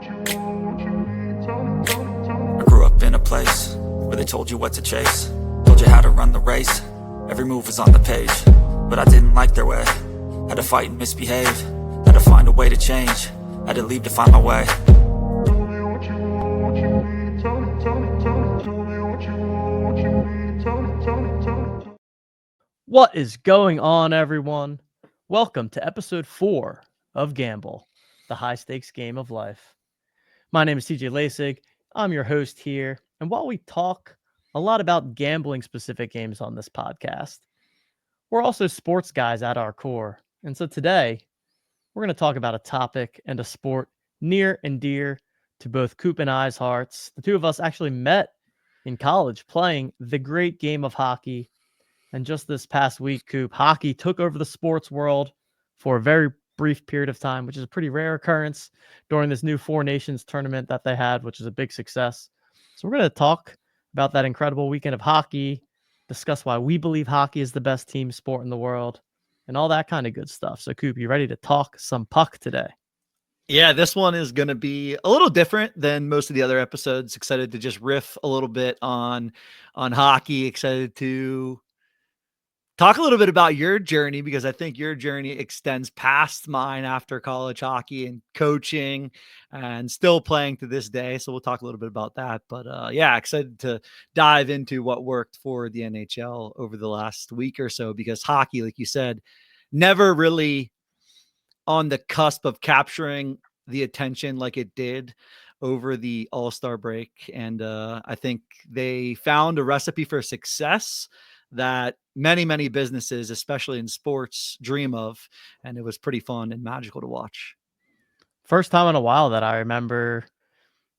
I grew up in a place where they told you what to chase, told you how to run the race. Every move was on the page, but I didn't like their way. Had to fight and misbehave, had to find a way to change, had to leave to find my way. What is going on, everyone? Welcome to episode 4 of Gamble, the high-stakes game of life. My name is TJ Lasig. I'm your host here, and while we talk a lot about gambling-specific games on this podcast, we're also sports guys at our core. And so today, we're going to talk about a topic and a sport near and dear to both Cupe and I's hearts. The two of us actually met in college playing the great game of hockey. And just this past week, Coop, hockey took over the sports world for a very brief period of time, which is a pretty rare occurrence during this new Four Nations tournament that they had, which is a big success. So we're going to talk about that incredible weekend of hockey, discuss why we believe hockey is the best team sport in the world, and all that kind of good stuff. So, Coop, you ready to talk some puck today? Yeah, this one is going to be a little different than most of the other episodes. Excited to just riff a little bit on hockey. Excited to talk a little bit about your journey, because I think your journey extends past mine after college hockey and coaching and still playing to this day. So we'll talk a little bit about that. But yeah, excited to dive into what worked for the NHL over the last week or so, because hockey, like you said, never really on the cusp of capturing the attention like it did over the All-Star break. And I think they found a recipe for success that many businesses, especially in sports, dream of. And it was pretty fun and magical to watch. First time in a while that I remember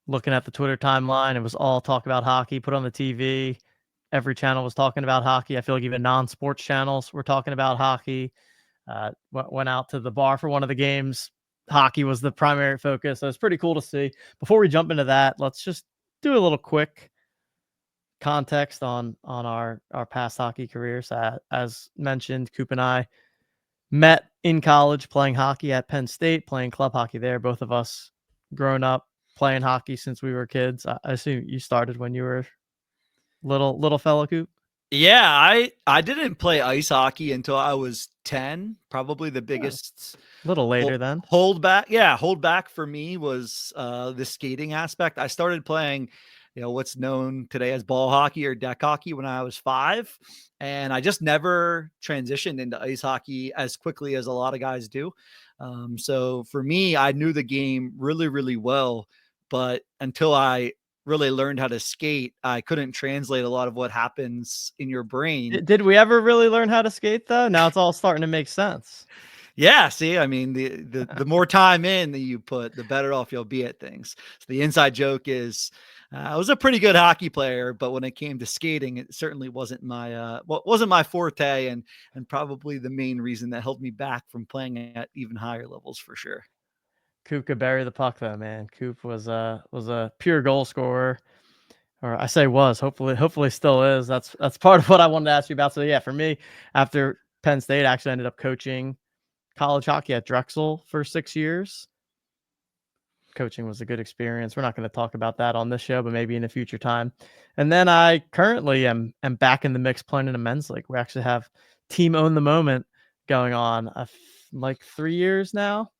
looking at the Twitter timeline. It was all talk about hockey, put on the TV. Every channel was talking about hockey. I feel like even non-sports channels were talking about hockey. Went out to the bar for one of the games. Hockey was the primary focus. So it's pretty cool to see. Before we jump into that, let's just do a little quick context on our past hockey careers. As mentioned, Coop and I met in college playing hockey at Penn State, playing club hockey there. Both of us grown up playing hockey since we were kids. I assume you started when you were little fellow, Coop. Yeah, I didn't play ice hockey until I was 10. Probably the biggest A little later then. hold back for me was the skating aspect. I started playing, what's known today as ball hockey or deck hockey when I was 5, and I just never transitioned into ice hockey as quickly as a lot of guys do. So for me, I knew the game really well, but until I really learned how to skate, I couldn't translate a lot of what happens in your brain. Did we ever really learn how to skate though? Now it's all starting to make sense. Yeah, see, I mean, the more time in that you put, the better off you'll be at things. So the inside joke is, I was a pretty good hockey player, but when it came to skating, it certainly wasn't my forte, and probably the main reason that held me back from playing at even higher levels for sure. Coop could bury the puck though, man. Coop was a pure goal scorer, or I say was. Hopefully still is. That's part of what I wanted to ask you about. So yeah, for me, after Penn State, I actually ended up coaching college hockey at Drexel for 6 years. Coaching was a good experience. We're not going to talk about that on this show, but maybe in a future time. And then I currently am back in the mix playing in a men's league. We actually have Team Own the Moment going on like 3 years now.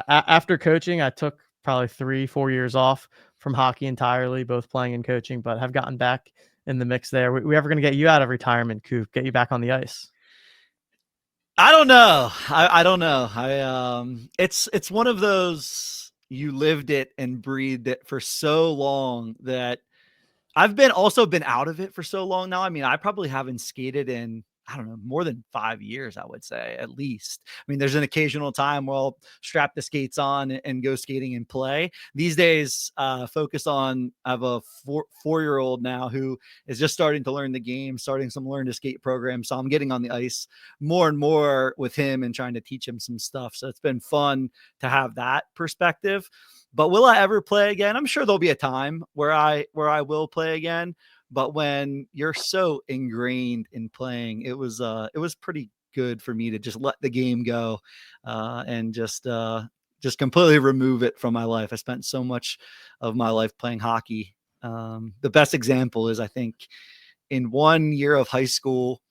After coaching, I took probably 3-4 years off from hockey entirely, both playing and coaching, but have gotten back in the mix there. We ever going to get you out of retirement, Coop? Get you back on the ice? I don't know. I don't know. It's one of those, you lived it and breathed it for so long that I've been out of it for so long now. I mean, I probably haven't skated in, I don't know, more than 5 years, I would say, at least. I mean, there's an occasional time where I'll strap the skates on and go skating and play. These days, I have a four-year-old now who is just starting to learn the game, starting some learn to skate program. So I'm getting on the ice more and more with him and trying to teach him some stuff. So it's been fun to have that perspective. But will I ever play again? I'm sure there'll be a time where I will play again. But when you're so ingrained in playing, it was pretty good for me to just let the game go and just just completely remove it from my life. I spent so much of my life playing hockey. The best example is, I think, in 1 year of high school,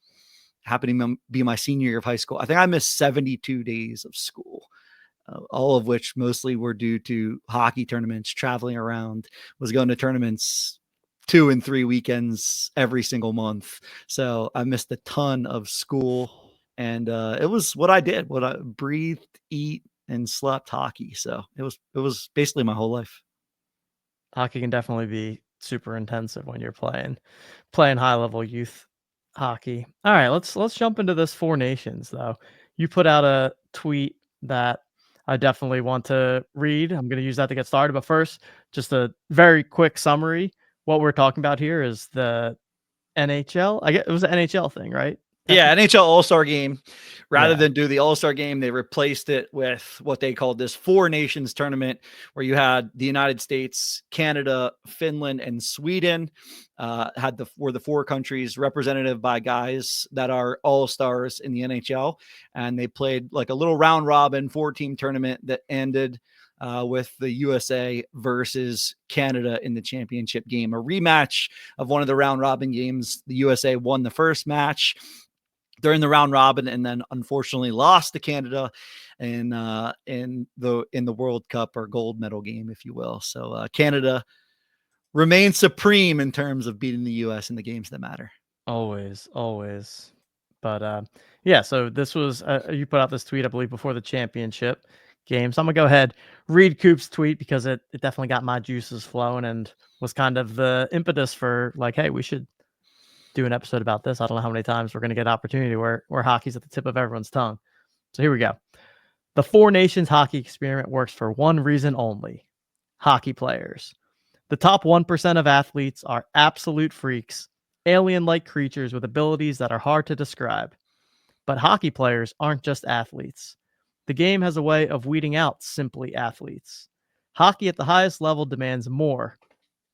happening to be my senior year of high school, I think I missed 72 days of school, all of which mostly were due to hockey tournaments, traveling around, was going to tournaments 2 and 3 weekends every single month. So I missed a ton of school, and it was what I did, what I breathed, eat, and slept hockey. So it was basically my whole life. Hockey can definitely be super intensive when you're playing high level youth hockey. All right, let's jump into this Four Nations though. You put out a tweet that I definitely want to read. I'm going to use that to get started, but first, just a very quick summary. What we're talking about here is the NHL. I guess it was an NHL thing, right? Yeah, NHL All-Star game. Rather Yeah. than do the All-Star game, they replaced it with what they called this Four Nations tournament, where you had the United States, Canada, Finland, and Sweden were the four countries represented by guys that are all-stars in the NHL. And they played like a little round robin 4-team tournament that ended with the USA versus Canada in the championship game, a rematch of one of the round robin games. The USA won the first match during the round robin, and then unfortunately lost to Canada in the World Cup, or gold medal game, if you will. So Canada remains supreme in terms of beating the US in the games that matter. Always, always. But yeah, so this was you put out this tweet, I believe, before the championship game. So I'm gonna go ahead, read Coop's tweet because it definitely got my juices flowing and was kind of the impetus for like, hey, we should do an episode about this. I don't know how many times we're gonna get opportunity where hockey's at the tip of everyone's tongue. So here we go. The Four Nations hockey experiment works for one reason only: hockey players. The top 1% of athletes are absolute freaks, alien-like creatures with abilities that are hard to describe. But hockey players aren't just athletes. The game has a way of weeding out simply athletes. Hockey at the highest level demands more.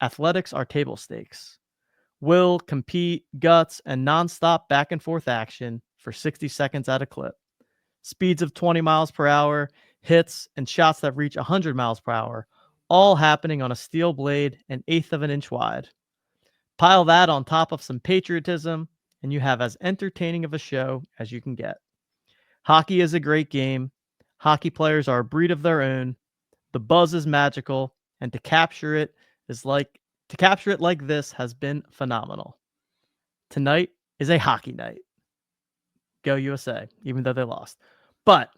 Athletics are table stakes. Will, compete, guts, and nonstop back and forth action for 60 seconds at a clip. Speeds of 20 miles per hour, hits, and shots that reach 100 miles per hour, all happening on a steel blade an eighth of an inch wide. Pile that on top of some patriotism, and you have as entertaining of a show as you can get. Hockey is a great game. Hockey players are a breed of their own. The buzz is magical, and to capture it like this has been phenomenal. Tonight is a hockey night. Go USA, even though they lost. But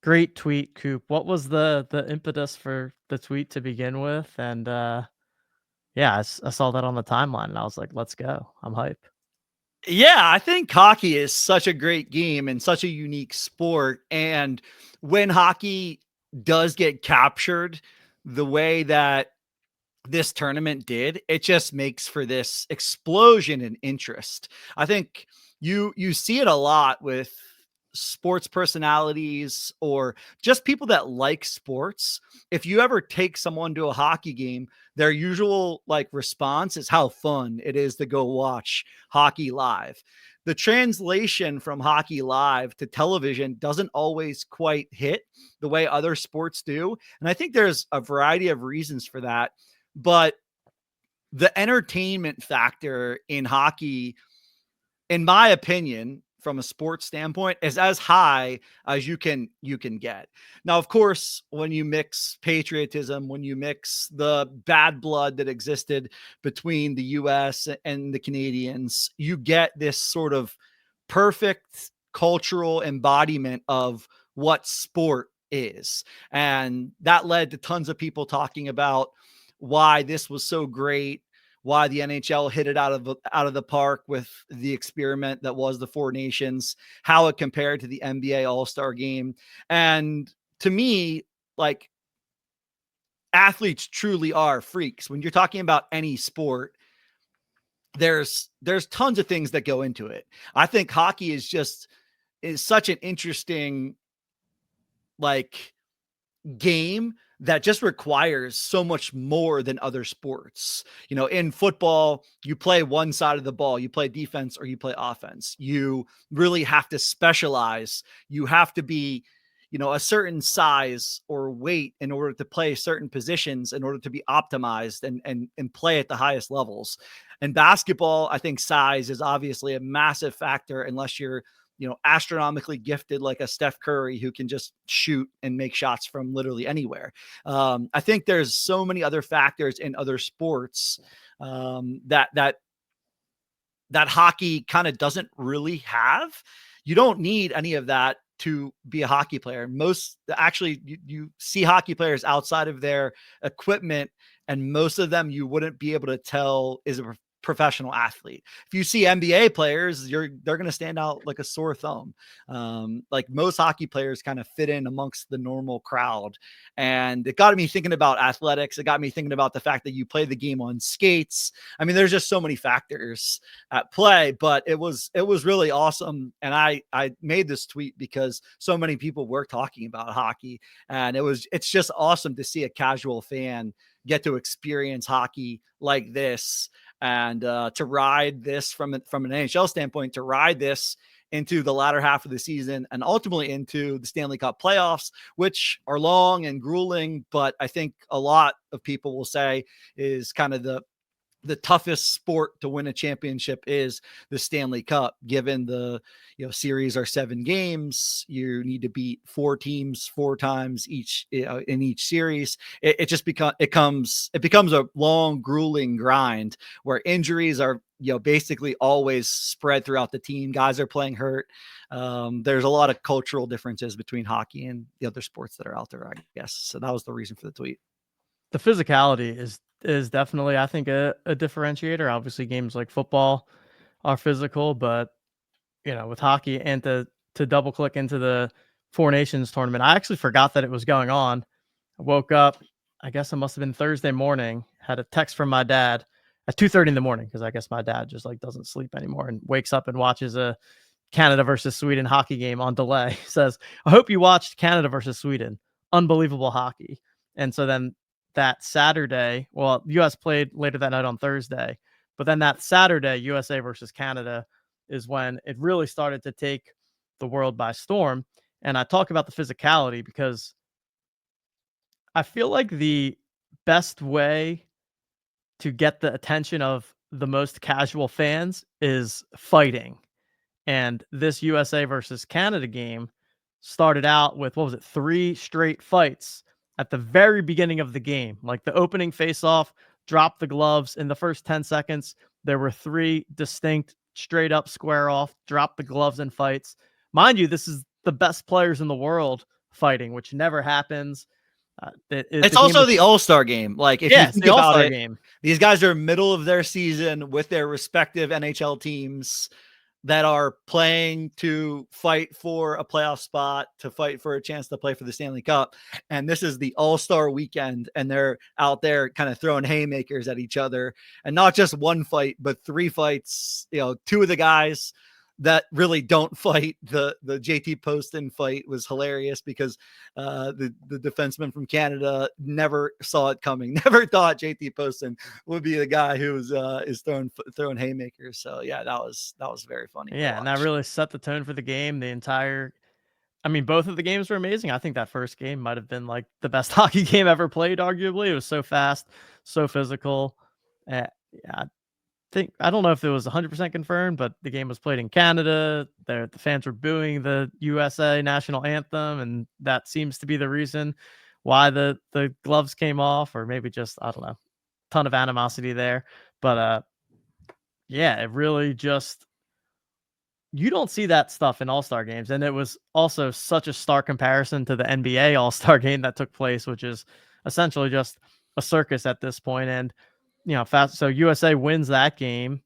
great tweet, Coop. What was the impetus for the tweet to begin with? And yeah, I saw that on the timeline and I was like, let's go. I'm hype. Yeah, I think hockey is such a great game and such a unique sport. And when hockey does get captured the way that this tournament did, it just makes for this explosion in interest. I think you see it a lot with sports personalities or just people that like sports. If you ever take someone to a hockey game, their usual like response is how fun it is to go watch hockey live. The translation from hockey live to television doesn't always quite hit the way other sports do. And I think there's a variety of reasons for that. But the entertainment factor in hockey, in my opinion, from a sports standpoint, is as high as you can get. Now, of course, when you mix patriotism, when you mix the bad blood that existed between the US and the Canadians, you get this sort of perfect cultural embodiment of what sport is. And that led to tons of people talking about why this was so great, why the NHL hit it out of the park with the experiment that was the Four Nations, how it compared to the NBA All-Star game. And to me, like, athletes truly are freaks. When you're talking about any sport, there's tons of things that go into it. I think hockey is such an interesting like game that just requires so much more than other sports. You know, in football, you play one side of the ball, you play defense or you play offense. You really have to specialize. You have to be a certain size or weight in order to play certain positions in order to be optimized and play at the highest levels. And basketball, I think size is obviously a massive factor unless you're, astronomically gifted like a Steph Curry who can just shoot and make shots from literally anywhere. I think there's so many other factors in other sports that hockey kind of doesn't really have. You don't need any of that to be a hockey player. You see hockey players outside of their equipment, and most of them you wouldn't be able to tell is a professional athlete. If you see NBA players, they're going to stand out like a sore thumb. Like most hockey players kind of fit in amongst the normal crowd. And it got me thinking about athletics. It got me thinking about the fact that you play the game on skates. I mean, there's just so many factors at play, but it was really awesome. And I made this tweet because so many people were talking about hockey, and it's just awesome to see a casual fan get to experience hockey like this, and to ride this from an NHL standpoint, to ride this into the latter half of the season and ultimately into the Stanley Cup playoffs, which are long and grueling, but I think a lot of people will say is kind of the toughest sport to win a championship is the Stanley Cup. Given the series are 7 games, you need to beat 4 teams 4 times each in each series. It becomes a long, grueling grind where injuries are basically always spread throughout the team. Guys are playing hurt. There's a lot of cultural differences between hockey and the other sports that are out there, I guess. So that was the reason for the tweet. The physicality is definitely, I think, a differentiator. Obviously, games like football are physical, but with hockey, and to double click into the Four Nations tournament, I actually forgot that it was going on. I woke up, I guess it must have been Thursday morning, had a text from my dad at 2:30 in the morning, because I guess my dad just doesn't sleep anymore and wakes up and watches a Canada versus Sweden hockey game on delay. Says, "I hope you watched Canada versus Sweden. Unbelievable hockey." And so then that Saturday, well, US played later that night on Thursday, but then that Saturday, USA versus Canada, is when it really started to take the world by storm. And I talk about the physicality because I feel like the best way to get the attention of the most casual fans is fighting. And this USA versus Canada game started out with, 3 straight fights at the very beginning of the game. Like the opening face-off, drop the gloves. In the first 10 seconds, there were 3 distinct straight up square off, drop the gloves and fights. Mind you, this is the best players in the world fighting, which never happens. It's also the All-Star game. Like, if you think the about All-Star it, game. These guys are middle of their season with their respective NHL teams that are playing to fight for a playoff spot, to fight for a chance to play for the Stanley Cup. And this is the All-Star weekend, and they're out there kind of throwing haymakers at each other, and not just one fight, but 3 fights. 2 of the guys that really don't fight. The JT Poston fight was hilarious because the defenseman from Canada never saw it coming. Never thought JT Poston would be the guy who is throwing haymakers. So yeah, that was very funny. Yeah, and that really set the tone for the game. Both of the games were amazing. I think that first game might have been like the best hockey game ever played, arguably. It was so fast, so physical. Yeah, I don't know if it was 100% confirmed, but the game was played in Canada. The fans were booing the USA national anthem, and that seems to be the reason why the gloves came off, or maybe just, I don't know, ton of animosity there. But yeah, it really just, you don't see that stuff in All-Star games. And it was also such a stark comparison to the NBA All-Star game that took place, which is essentially just a circus at this point. And so USA wins that game.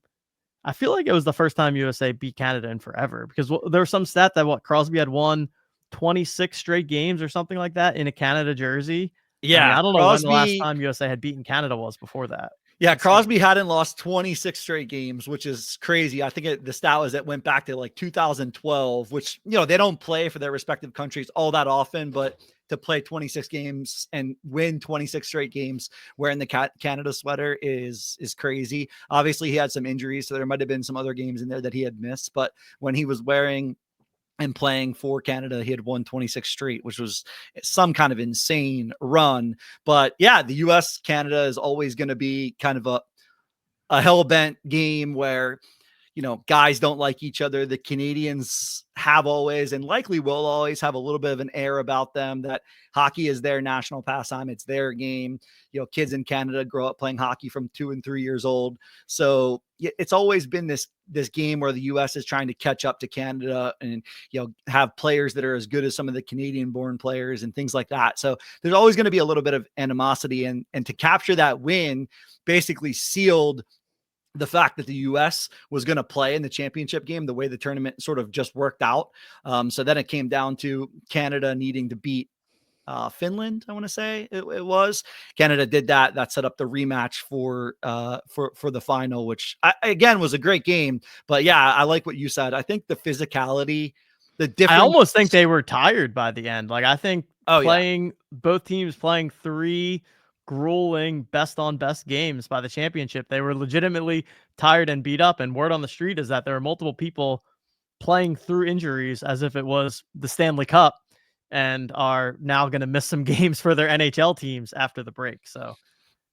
I feel like it was the first time USA beat Canada in forever, because there was some stat that Crosby had won 26 straight games or something like that in a Canada jersey. Yeah, I don't know when the last time USA had beaten Canada was before that. Yeah, Crosby hadn't lost 26 straight games, which is crazy. I think the stat was that went back to like 2012, which, they don't play for their respective countries all that often, but to play 26 games and win 26 straight games wearing the Canada sweater is crazy. Obviously, he had some injuries, so there might have been some other games in there that he had missed, but when he was wearing and playing for Canada. He had won 26 straight, which was some kind of insane run. But yeah, the US Canada is always going to be kind of a hell-bent game where, you know, guys don't like each other. The Canadians have always and likely will always have a little bit of an air about them that hockey is their national pastime. It's their game. You know, kids in Canada grow up playing hockey from 2 and 3 years old. So it's always been this game where the US is trying to catch up to Canada and, you know, have players that are as good as some of the Canadian born players and things like that. So there's always going to be a little bit of animosity, and to capture that win basically sealed the fact that the US was going to play in the championship game, the way the tournament sort of just worked out. So then it came down to Canada needing to beat Finland. I want to say it was Canada did that. That set up the rematch for the final, which again was a great game. But yeah, I like what you said. I think the physicality, the difference. I almost think they were tired by the end. Like I think both teams playing 3 grueling best on best games by the championship, they were legitimately tired and beat up. And word on the street is that there are multiple people playing through injuries as if it was the Stanley Cup and are now going to miss some games for their NHL teams after the break. So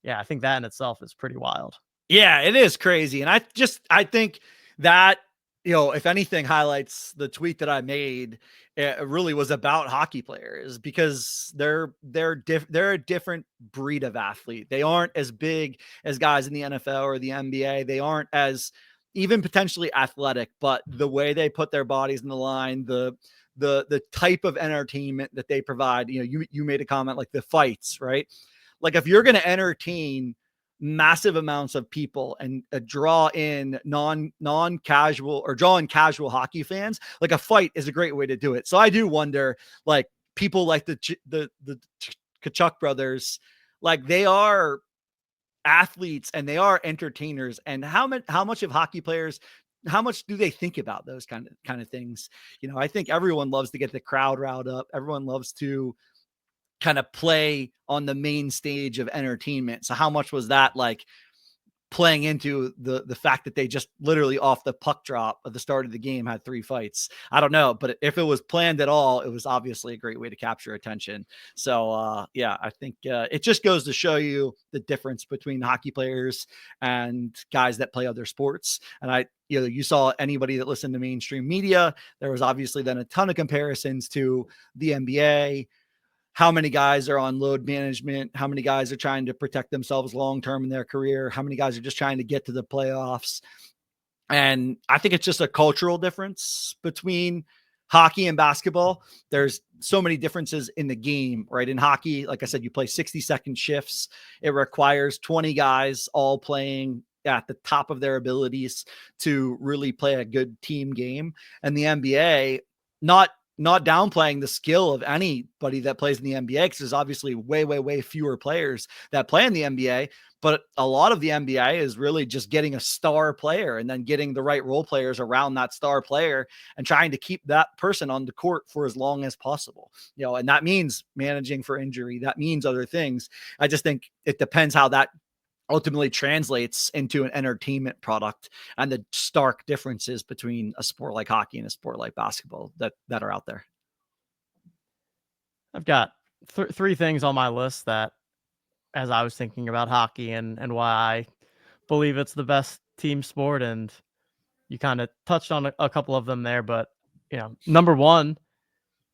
yeah, I think that in itself is pretty wild. Yeah, it is crazy. And I think that, you know, if anything highlights the tweet that I made, it really was about hockey players, because they're a different breed of athlete. They aren't as big as guys in the NFL or the NBA. They aren't as even potentially athletic, but the way they put their bodies in the line, the type of entertainment that they provide, you know, you made a comment like the fights, right? Like if you're going to entertain massive amounts of people and draw in non-casual or draw in casual hockey fans, like a fight is a great way to do it. So I do wonder, like people like the Kachuk brothers, like they are athletes and they are entertainers, and how much of hockey players, how much do they think about those kind of things? You know, I think everyone loves to get the crowd riled up. Everyone loves to kind of play on the main stage of entertainment. So how much was that like playing into the fact that they just literally off the puck drop at the start of the game had 3 fights? I don't know, but if it was planned at all, it was obviously a great way to capture attention. So yeah, I think it just goes to show you the difference between hockey players and guys that play other sports. And you saw anybody that listened to mainstream media, there was obviously then a ton of comparisons to the NBA. How many guys are on load management? How many guys are trying to protect themselves long-term in their career? How many guys are just trying to get to the playoffs? And I think it's just a cultural difference between hockey and basketball. There's so many differences in the game, right? In hockey, like I said, you play 60-second shifts. It requires 20 guys all playing at the top of their abilities to really play a good team game. And the NBA, not downplaying the skill of anybody that plays in the NBA, because there's obviously way fewer players that play in the NBA, but a lot of the NBA is really just getting a star player and then getting the right role players around that star player and trying to keep that person on the court for as long as possible. You know, and that means managing for injury. That means other things. I just think it depends how that ultimately translates into an entertainment product and the stark differences between a sport like hockey and a sport like basketball that are out there. I've got 3 things on my list that, as I was thinking about hockey and why I believe it's the best team sport, and you kind of touched on a couple of them there, but you know, number 1,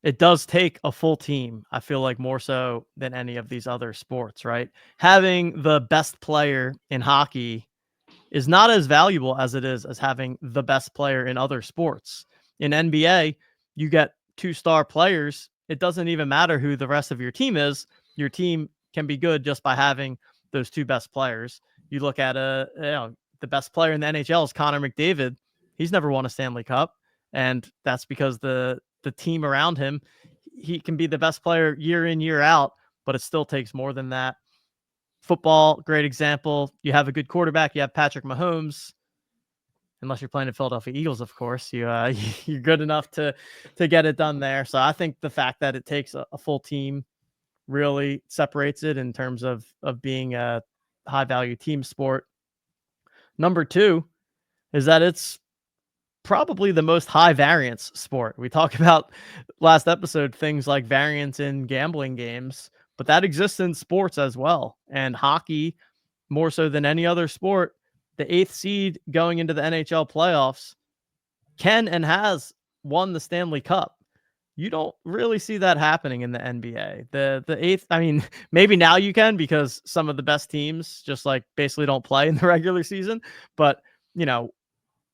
it does take a full team. I feel like more so than any of these other sports, right? Having the best player in hockey is not as valuable as it is as having the best player in other sports. In NBA, you get 2-star players. It doesn't even matter who the rest of your team is. Your team can be good just by having those 2 best players. You look at the best player in the NHL is Connor McDavid. He's never won a Stanley Cup, and that's because the team around him, he can be the best player year in, year out, but it still takes more than that. Football, great example. You have a good quarterback. You have Patrick Mahomes, unless you're playing the Philadelphia Eagles, of course. You're good enough to get it done there. So I think the fact that it takes a full team really separates it in terms of being a high value team sport. Number 2 is that it's probably the most high variance sport. We talked about last episode things like variance in gambling games, but that exists in sports as well. And hockey, more so than any other sport, the 8th seed going into the NHL playoffs can and has won the Stanley Cup. You don't really see that happening in the NBA. The 8th, I mean, maybe now you can because some of the best teams just like basically don't play in the regular season, but you know,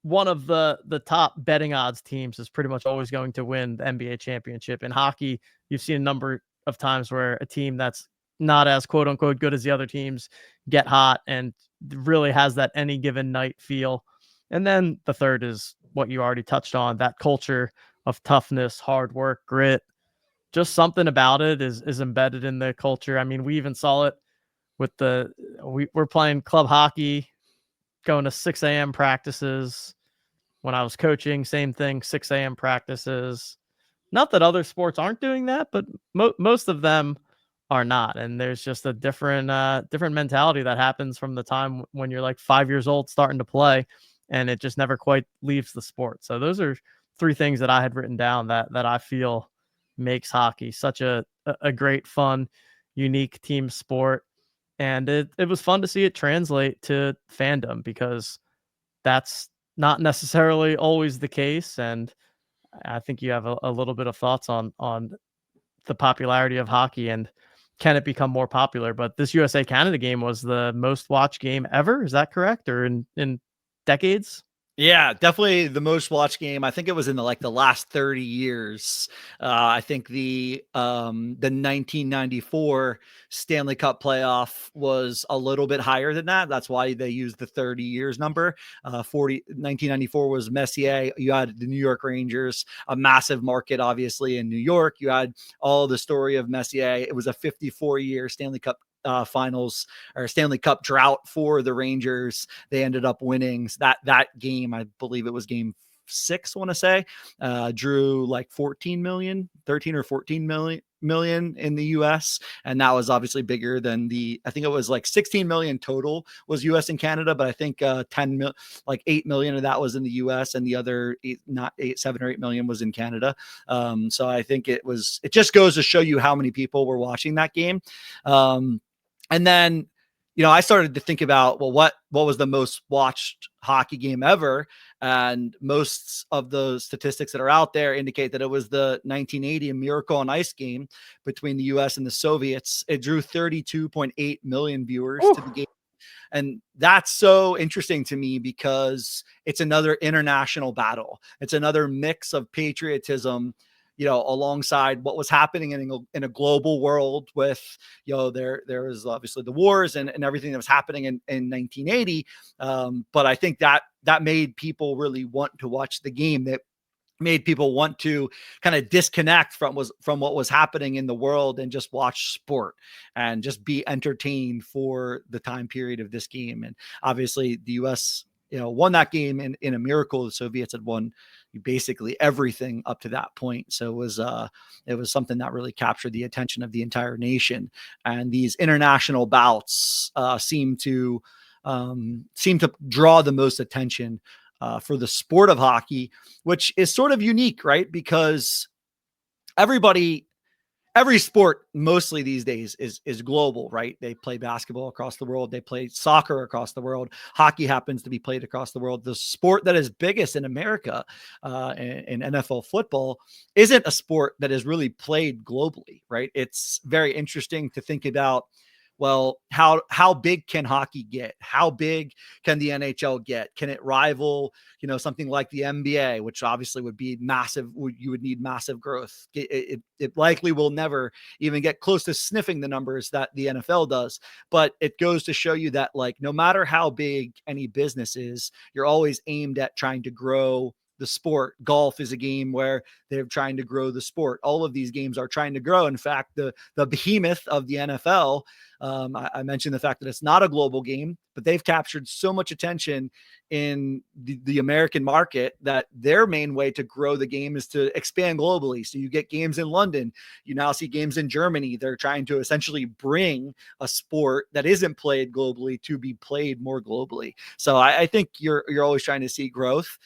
one of the top betting odds teams is pretty much always going to win the NBA championship. In hockey, you've seen a number of times where a team that's not as quote unquote good as the other teams get hot and really has that any given night feel. And then the third is what you already touched on, that culture of toughness, hard work, grit. Just something about it is embedded in the culture. I mean, we even saw it with we're playing club hockey, going to 6 a.m. practices. When I was coaching, same thing, 6 a.m. practices. Not that other sports aren't doing that, but most of them are not. And there's just a different mentality that happens from the time when you're like 5 years old starting to play, and it just never quite leaves the sport. So those are 3 things that I had written down that I feel makes hockey such a great, fun, unique team sport. And it was fun to see it translate to fandom because that's not necessarily always the case. And I think you have a little bit of thoughts on the popularity of hockey and can it become more popular? But this USA Canada game was the most watched game ever. Is that correct? Or in decades? Yeah, definitely the most watched game. I think it was in the last 30 years. I think the 1994 Stanley Cup playoff was a little bit higher than that. That's why they used the 30 years number. 1994 was Messier. You had the New York Rangers, a massive market, obviously, in New York. You had all the story of Messier. It was a 54-year Stanley Cup finals or Stanley Cup drought for the Rangers. They ended up winning that game. I believe it was game 6, I want to say, drew like 13 or 14 million in the US. And that was obviously bigger than I think it was like 16 million total was US and Canada, but I think 8 million of that was in the US and the other 7 or 8 million was in Canada. So I think it just goes to show you how many people were watching that game. And then, I started to think about, well, what was the most watched hockey game ever? And most of the statistics that are out there indicate that it was the 1980 Miracle on Ice game between the US and the Soviets. It drew 32.8 million viewers to the game. And that's so interesting to me because it's another international battle. It's another mix of patriotism, alongside what was happening in a global world with, there was obviously the wars and everything that was happening in 1980. But I think that made people really want to watch the game. That made people want to kind of disconnect from what was happening in the world and just watch sport and just be entertained for the time period of this game. And obviously the US, won that game in a miracle. The Soviets had won basically everything up to that point. So it was something that really captured the attention of the entire nation. And these international bouts seem to draw the most attention for the sport of hockey, which is sort of unique, right? Because every sport mostly these days is global, right? They play basketball across the world. They play soccer across the world. Hockey happens to be played across the world. The sport that is biggest in America in NFL football isn't a sport that is really played globally, right? It's very interesting to think about, well, how big can hockey get? How big can the NHL get? Can it rival, something like the NBA, which obviously would be massive? You would need massive growth. It likely will never even get close to sniffing the numbers that the NFL does. But it goes to show you that, like, no matter how big any business is, you're always aimed at trying to grow the sport. Golf is a game where they're trying to grow the sport. All of these games are trying to grow. In fact, the behemoth of the NFL, I mentioned the fact that it's not a global game, but they've captured so much attention in the American market that their main way to grow the game is to expand globally. So you get games in London, you now see games in Germany. They're trying to essentially bring a sport that isn't played globally to be played more globally. So I think you're always trying to see growth.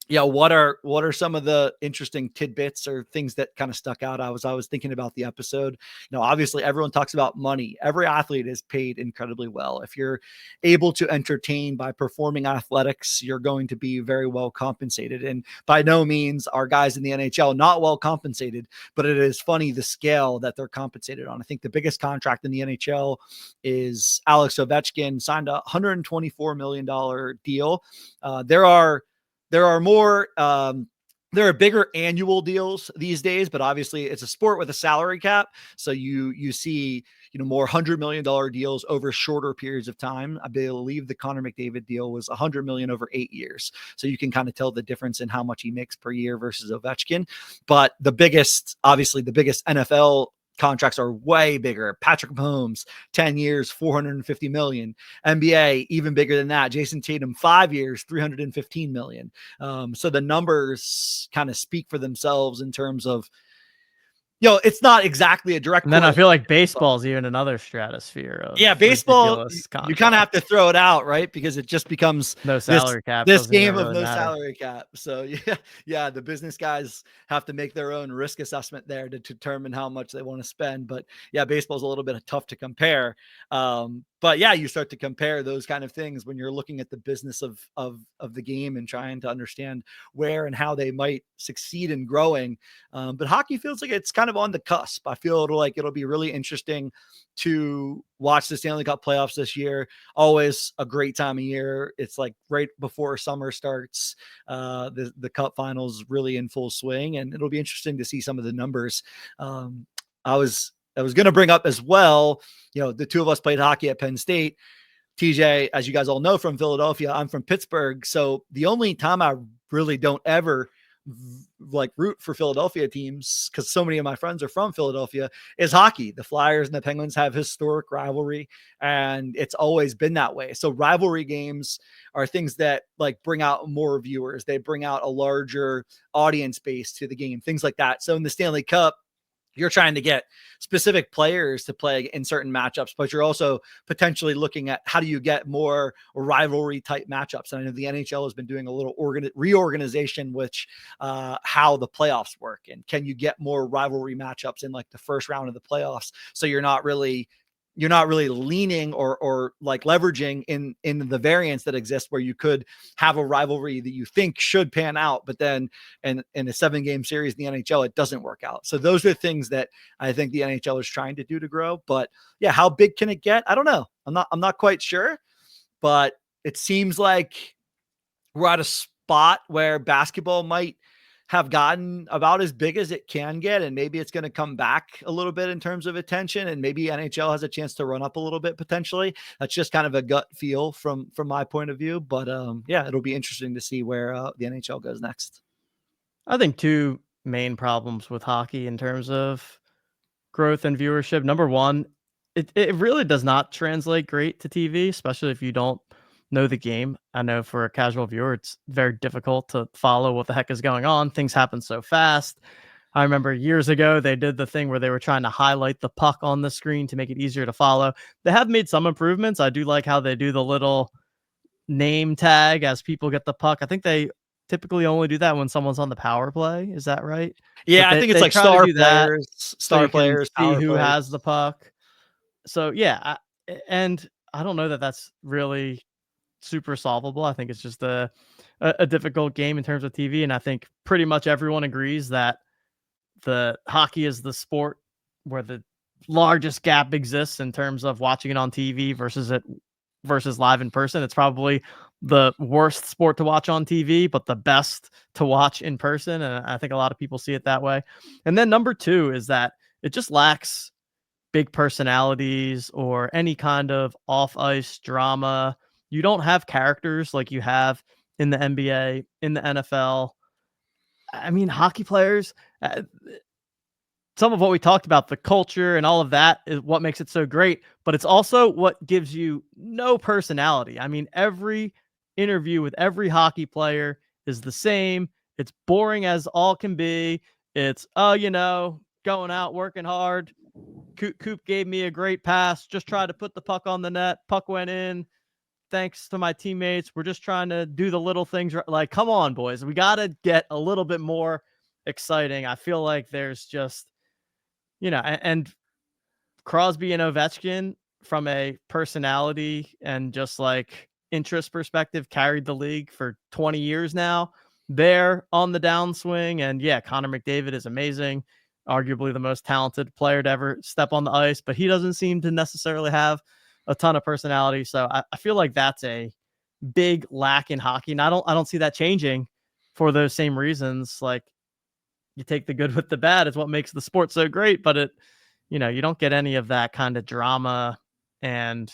yeah, what are some of the interesting tidbits or things that kind of stuck out? I was thinking about the episode. Obviously everyone talks about money. Every athlete is paid incredibly well. If you're able to entertain by performing athletics, you're going to be very well compensated. And by no means are guys in the NHL not well compensated, but it is funny the scale that they're compensated on. I think the biggest contract in the NHL is Alex Ovechkin signed a $124 million deal. There are more there are bigger annual deals these days, but obviously it's a sport with a salary cap. So you see, more $100 million deals over shorter periods of time. I believe the Connor McDavid deal was $100 million over 8 years. So you can kind of tell the difference in how much he makes per year versus Ovechkin. But the biggest NFL contracts are way bigger. Patrick Mahomes, 10 years, $450 million. NBA, even bigger than that. Jason Tatum, 5 years, $315 million. So the numbers kind of speak for themselves in terms of, it's not exactly a direct And then I correlation. feel like baseball's even another stratosphere of Baseball, ridiculous you kind of have contracts. to throw it out, right? Because it just becomes No this salary cap this doesn't even game of really no matter. salary cap. So yeah, the business guys have to make their own risk assessment there to determine how much they want to spend. But yeah, baseball's a little bit tough to compare. But yeah, you start to compare those kind of things when you're looking at the business of the game and trying to understand where and how they might succeed in growing. But hockey feels like it's kind of on the cusp. I feel like it'll be really interesting to watch the Stanley Cup playoffs this year. Always a great time of year. It's like right before summer starts. The Cup finals really in full swing, and it'll be interesting to see some of the numbers. I was going to bring up as well, the two of us played hockey at Penn State. TJ, as you guys all know, from Philadelphia, I'm from Pittsburgh. So the only time I really don't ever like root for Philadelphia teams, because so many of my friends are from Philadelphia, is hockey. The Flyers and the Penguins have historic rivalry, and it's always been that way. So rivalry games are things that like bring out more viewers. They bring out a larger audience base to the game, things like that. So in the Stanley Cup, you're trying to get specific players to play in certain matchups, but you're also potentially looking at how do you get more rivalry type matchups. And I know the NHL has been doing a little reorganization, which how the playoffs work, and can you get more rivalry matchups in like the first round of the playoffs? So you're not really leaning or like leveraging in the variance that exists where you could have a rivalry that you think should pan out, but then in a 7-game series in the NHL, it doesn't work out. So those are things that I think the NHL is trying to do to grow. But yeah, how big can it get? I don't know. I'm not quite sure, but it seems like we're at a spot where basketball might have gotten about as big as it can get, and maybe it's going to come back a little bit in terms of attention, and maybe NHL has a chance to run up a little bit potentially. That's just kind of a gut feel from my point of view, but yeah, it'll be interesting to see where the NHL goes next. I think two main problems with hockey in terms of growth and viewership. Number one, it really does not translate great to TV, especially if you don't know the game. I know for a casual viewer, it's very difficult to follow what the heck is going on. Things happen so fast. I remember years ago, they did the thing where they were trying to highlight the puck on the screen to make it easier to follow. They have made some improvements. I do like how they do the little name tag as people get the puck. I think they typically only do that when someone's on the power play. Is that right? Yeah, But I they, think it's they like try to do that so star you can players, see power who players. has the puck. So yeah, and I don't know that that's really super solvable. I think it's just a difficult game in terms of TV, and I think pretty much everyone agrees that the hockey is the sport where the largest gap exists in terms of watching it on TV versus live in person. It's probably the worst sport to watch on TV, but the best to watch in person. And I think a lot of people see it that way. And then number two is that it just lacks big personalities or any kind of off ice drama. You don't have characters like you have in the NBA, in the NFL. I mean, hockey players, some of what we talked about, the culture and all of that is what makes it so great, but it's also what gives you no personality. I mean, every interview with every hockey player is the same. It's boring as all can be. It's, going out, working hard. Coop gave me a great pass. Just tried to put the puck on the net. Puck went in. thanks to my teammates. We're just trying to do the little things. Like, come on, boys. We got to get a little bit more exciting. I feel like there's just, and Crosby and Ovechkin from a personality and just like interest perspective carried the league for 20 years now. They're on the downswing. And yeah, Connor McDavid is amazing, arguably the most talented player to ever step on the ice, but he doesn't seem to necessarily have a ton of personality. So I feel like that's a big lack in hockey. And I don't see that changing for those same reasons. Like, you take the good with the bad is what makes the sport so great, but you don't get any of that kind of drama and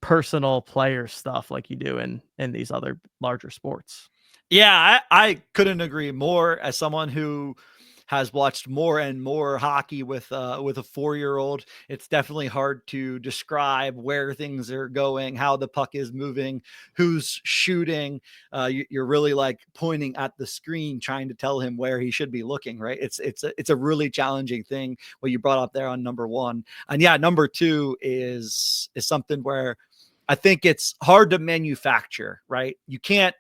personal player stuff like you do in these other larger sports. Yeah, I couldn't agree more. As someone who has watched more and more hockey with a 4-year-old, it's definitely hard to describe where things are going, how the puck is moving, who's shooting. You're really like pointing at the screen, trying to tell him where he should be looking. Right? It's a really challenging thing. What you brought up there on number one, and yeah, number two is something where I think it's hard to manufacture. Right? You can't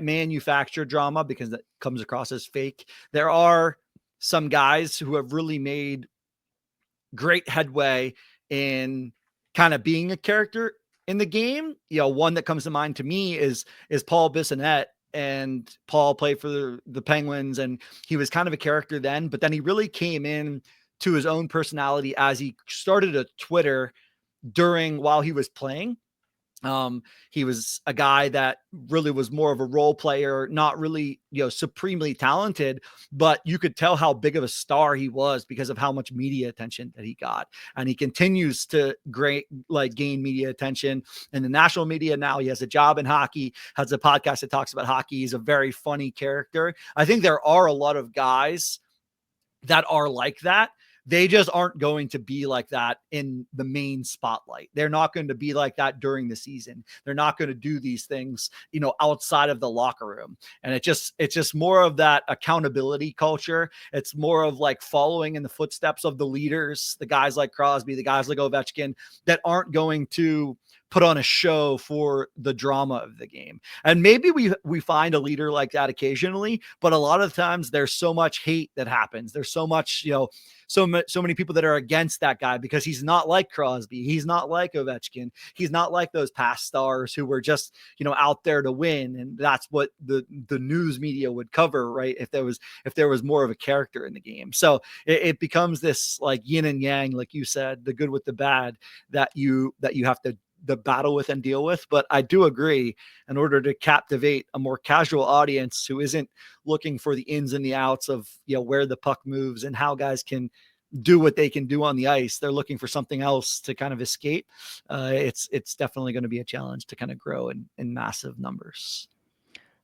manufacture drama because that comes across as fake. There are some guys who have really made great headway in kind of being a character in the game. One that comes to mind to me is Paul Bissonnette. And Paul played for the Penguins, and he was kind of a character then, but then he really came in to his own personality as he started a Twitter while he was playing. He was a guy that really was more of a role player, not really, supremely talented, but you could tell how big of a star he was because of how much media attention that he got. And he continues to gain media attention in the national media. Now he has a job in hockey, has a podcast that talks about hockey. He's a very funny character. I think there are a lot of guys that are like that. They just aren't going to be like that in the main spotlight. They're not going to be like that during the season. They're not going to do these things, outside of the locker room. And it's just more of that accountability culture. It's more of like following in the footsteps of the leaders, the guys like Crosby, the guys like Ovechkin, that aren't going to put on a show for the drama of the game. And maybe we find a leader like that occasionally, but a lot of times there's so much hate that happens. There's so much, so many people that are against that guy because he's not like Crosby. He's not like Ovechkin. He's not like those past stars who were just, out there to win. And that's what the news media would cover, right? If there was more of a character in the game. So it becomes this like yin and yang, like you said, the good with the bad that you have to battle with and deal with. But I do agree, in order to captivate a more casual audience who isn't looking for the ins and the outs of, where the puck moves and how guys can do what they can do on the ice, they're looking for something else to kind of escape. It's definitely going to be a challenge to kind of grow in massive numbers.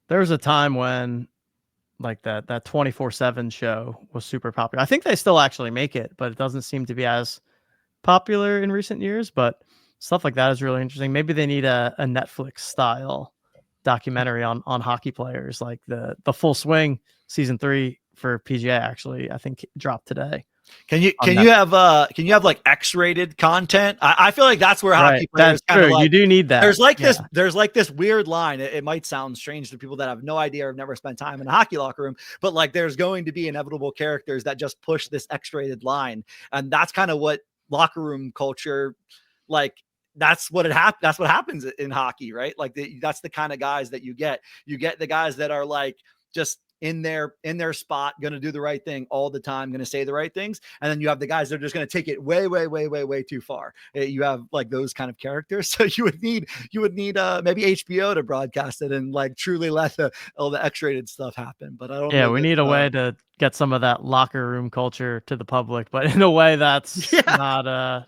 There was a time when like that 24/7 show was super popular. I think they still actually make it, but it doesn't seem to be as popular in recent years. But stuff like that is really interesting. Maybe they need a Netflix style documentary on hockey players. Like the Full Swing season 3 for PGA actually, I think, dropped today. Can you have like X-rated content? I feel like that's where hockey players kind of like, you do need that. There's like this weird line. It might sound strange to people that have no idea or have never spent time in a hockey locker room, but like there's going to be inevitable characters that just push this X-rated line, and that's kind of what locker room culture, like that's what happens in hockey, right? Like that's the kind of guys that you get the guys that are like just in their spot, going to do the right thing all the time, going to say the right things. And then you have the guys that are just going to take it way, way, way, way, way too far. You have like those kind of characters. So you would need maybe HBO to broadcast it and like truly let all the X-rated stuff happen. But I don't know. We need a way to get some of that locker room culture to the public, but in a way that's not,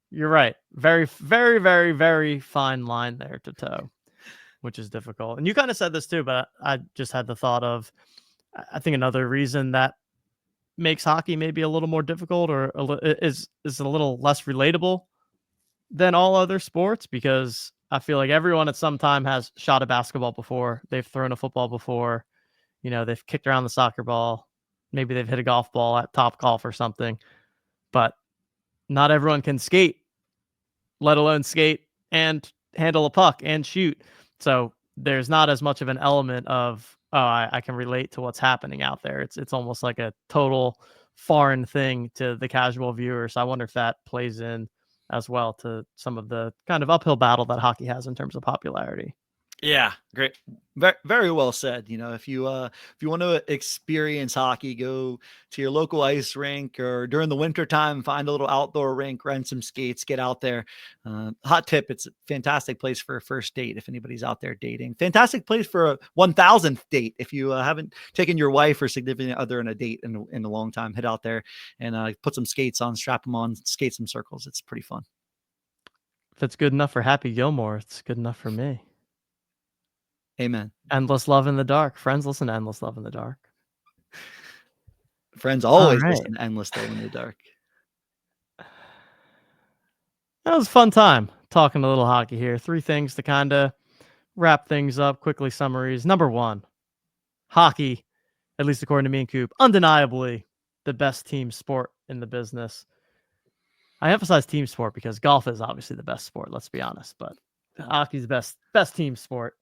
you're right. Very, very, very, very fine line there to toe, which is difficult. And you kind of said this too, but I just had the thought of, I think another reason that makes hockey maybe a little more difficult or is a little less relatable than all other sports, because I feel like everyone at some time has shot a basketball before. They've thrown a football before. They've kicked around the soccer ball. Maybe they've hit a golf ball at Top Golf or something. But not everyone can skate, let alone skate and handle a puck and shoot. So there's not as much of an element of, oh, I can relate to what's happening out there. It's almost like a total foreign thing to the casual viewer. So I wonder if that plays in as well to some of the kind of uphill battle that hockey has in terms of popularity. Yeah, great. Very, very well said. If you want to experience hockey, go to your local ice rink, or during the winter time, find a little outdoor rink, rent some skates, get out there. Hot tip: it's a fantastic place for a first date if anybody's out there dating. Fantastic place for a 1000th date if you haven't taken your wife or significant other on a date in a long time. Head out there and put some skates on, strap them on, skate some circles. It's pretty fun. If it's good enough for Happy Gilmore, it's good enough for me. Amen. Endless Love in the Dark. Friends, listen to Endless Love in the Dark. Friends always right. listen to Endless Love in the Dark. That was a fun time talking a little hockey here. 3 things to kind of wrap things up, quickly summaries. Number 1, hockey, at least according to me and Cupe, undeniably the best team sport in the business. I emphasize team sport because golf is obviously the best sport, let's be honest, but hockey's the best team sport.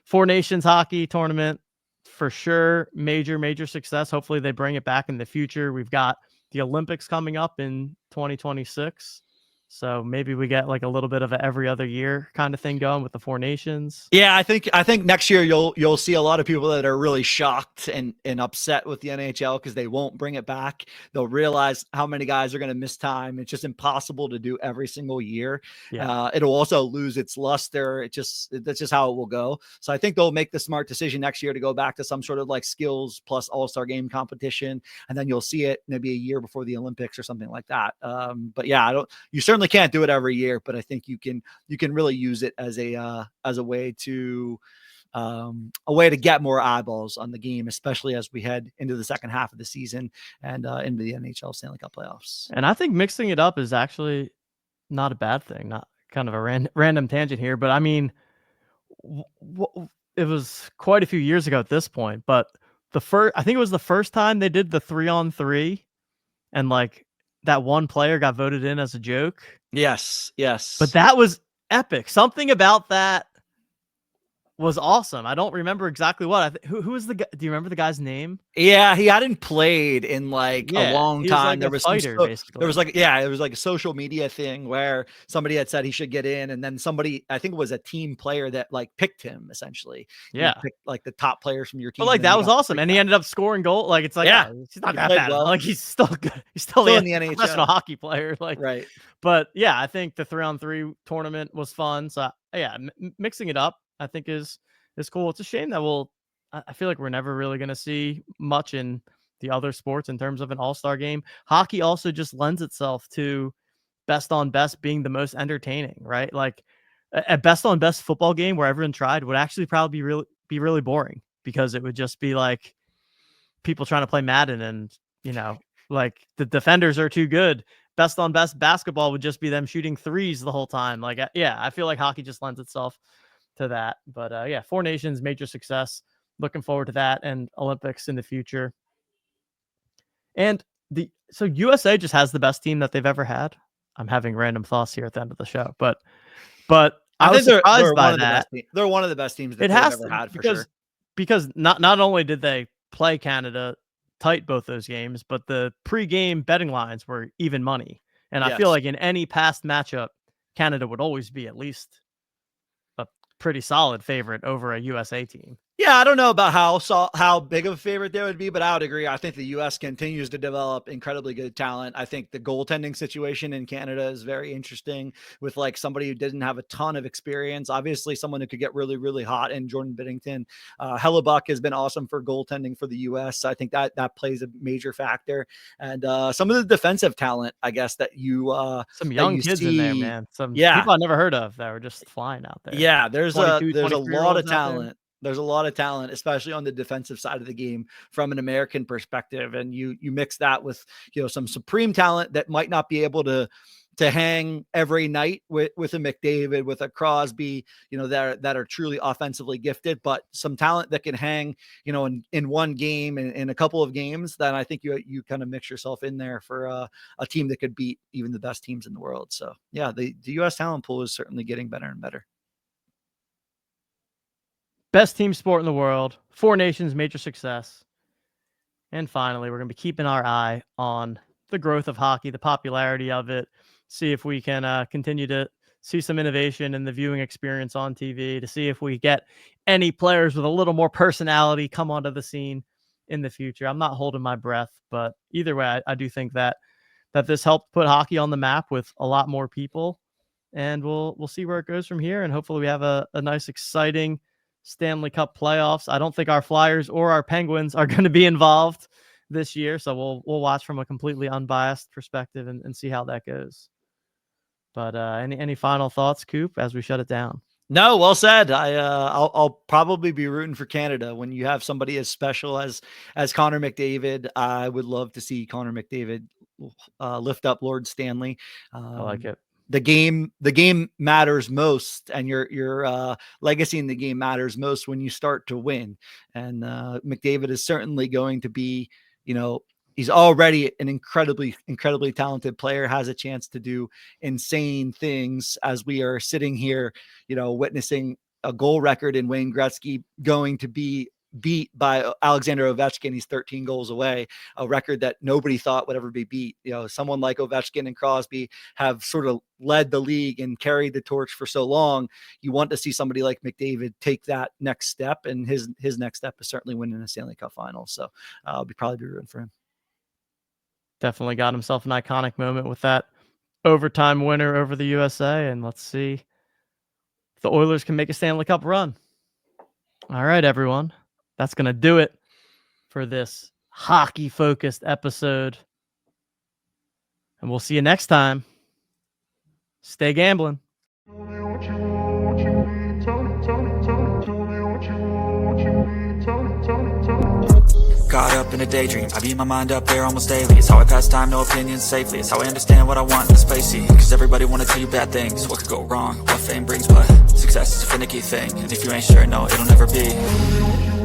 4 Nations hockey tournament, for sure, major success. Hopefully they bring it back in the future. We've got the Olympics coming up in 2026. So maybe we get like a little bit of a every other year kind of thing going with the 4 Nations. Yeah, I think next year you'll see a lot of people that are really shocked and upset with the NHL because they won't bring it back. They'll realize how many guys are going to miss time. It's just impossible to do every single year. Yeah. It'll also lose its luster. That's just how it will go. So I think they'll make the smart decision next year to go back to some sort of like skills plus all-star game competition, and then you'll see it maybe a year before the Olympics or something like that. But yeah, you certainly can't do it every year, but I think you can really use it as a way to get more eyeballs on the game, especially as we head into the second half of the season and into the NHL Stanley Cup playoffs. And I think mixing it up is actually not a bad thing. Not kind of a random tangent here, but I mean, it was quite a few years ago at this point, but I think it was the first time they did the 3-on-3, and like that one player got voted in as a joke. Yes. But that was epic. Something about that was awesome. I don't remember exactly what. Who was the guy? Do you remember the guy's name? Yeah, he hadn't played in like a long time. There was basically. There was it was like a social media thing where somebody had said he should get in, and then somebody, I think it was a team player that like picked him essentially. Yeah, picked like the top players from your team. But like that was awesome, and he ended up scoring goal. Like it's like, yeah, he's not that bad. Well. Like he's still good. He's still in the NHL, professional hockey player. Like right. But yeah, I think the 3-on-3 tournament was fun. So yeah, mixing it up, I think is cool. It's a shame that I feel like we're never really going to see much in the other sports in terms of an all-star game. Hockey also just lends itself to best on best being the most entertaining, right? Like a best on best football game where everyone tried would actually probably be really boring, because it would just be like people trying to play Madden and, like the defenders are too good. Best on best basketball would just be them shooting threes the whole time. Like, yeah, I feel like hockey just lends itself to that. But yeah, 4 Nations, major success. Looking forward to that, and Olympics in the future. And so USA just has the best team that they've ever had. I'm having random thoughts here at the end of the show, but I was surprised by that. They're one of the best teams that they've ever had, for sure. Because not only did they play Canada tight both those games, but the pre-game betting lines were even money. And I feel like in any past matchup, Canada would always be at least a pretty solid favorite over a USA team. Yeah, I don't know about how big of a favorite they would be, but I would agree. I think the U.S. continues to develop incredibly good talent. I think the goaltending situation in Canada is very interesting, with like somebody who didn't have a ton of experience. Obviously, someone who could get really, really hot in Jordan Binnington. Hellebuck has been awesome for goaltending for the U.S. So I think that plays a major factor. And some of the defensive talent, I guess, that you some young kids in there, man. Some people I never heard of that were just flying out there. Yeah, there's a lot of talent. There's a lot of talent, especially on the defensive side of the game from an American perspective. And you mix that with, some supreme talent that might not be able to to hang every night with a McDavid, with a Crosby, that are truly offensively gifted, but some talent that can hang, in one game and in a couple of games, then I think you kind of mix yourself in there for a team that could beat even the best teams in the world. So yeah, the U.S. talent pool is certainly getting better and better. Best team sport in the world, 4 nations, major success. And finally, we're going to be keeping our eye on the growth of hockey, the popularity of it, see if we can continue to see some innovation in the viewing experience on TV, to see if we get any players with a little more personality come onto the scene in the future. I'm not holding my breath, but either way, I do think that this helped put hockey on the map with a lot more people, and we'll see where it goes from here. And hopefully we have a nice, exciting Stanley Cup playoffs. I don't think our Flyers or our Penguins are going to be involved this year, so we'll watch from a completely unbiased perspective and see how that goes. But any final thoughts, Coop, as we shut it down? No, well said. I'll probably be rooting for Canada when you have somebody as special as Connor McDavid. I would love to see Connor McDavid lift up Lord Stanley. I like it. The game matters most, and your legacy in the game matters most when you start to win. And McDavid is certainly going to be, he's already an incredibly talented player, has a chance to do insane things as we are sitting here, witnessing a goal record in Wayne Gretzky going to be beat by Alexander Ovechkin. He's 13 goals away, a record that nobody thought would ever be beat. Someone like Ovechkin and Crosby have sort of led the league and carried the torch for so long. You want to see somebody like McDavid take that next step, and his next step is certainly winning a Stanley Cup final. So I'll probably be rooting for him. Definitely got himself an iconic moment with that overtime winner over the USA, and let's see if the Oilers can make a Stanley Cup run. All right, everyone. That's going to do it for this hockey-focused episode. And we'll see you next time. Stay gambling. Caught up in a daydream, I beat my mind up there almost daily. It's how I pass time, no opinions safely. It's how I understand what I want in this place. See, cause everybody wanna tell you bad things. What could go wrong, what fame brings, but success is a finicky thing. And if you ain't sure, no, it'll never be.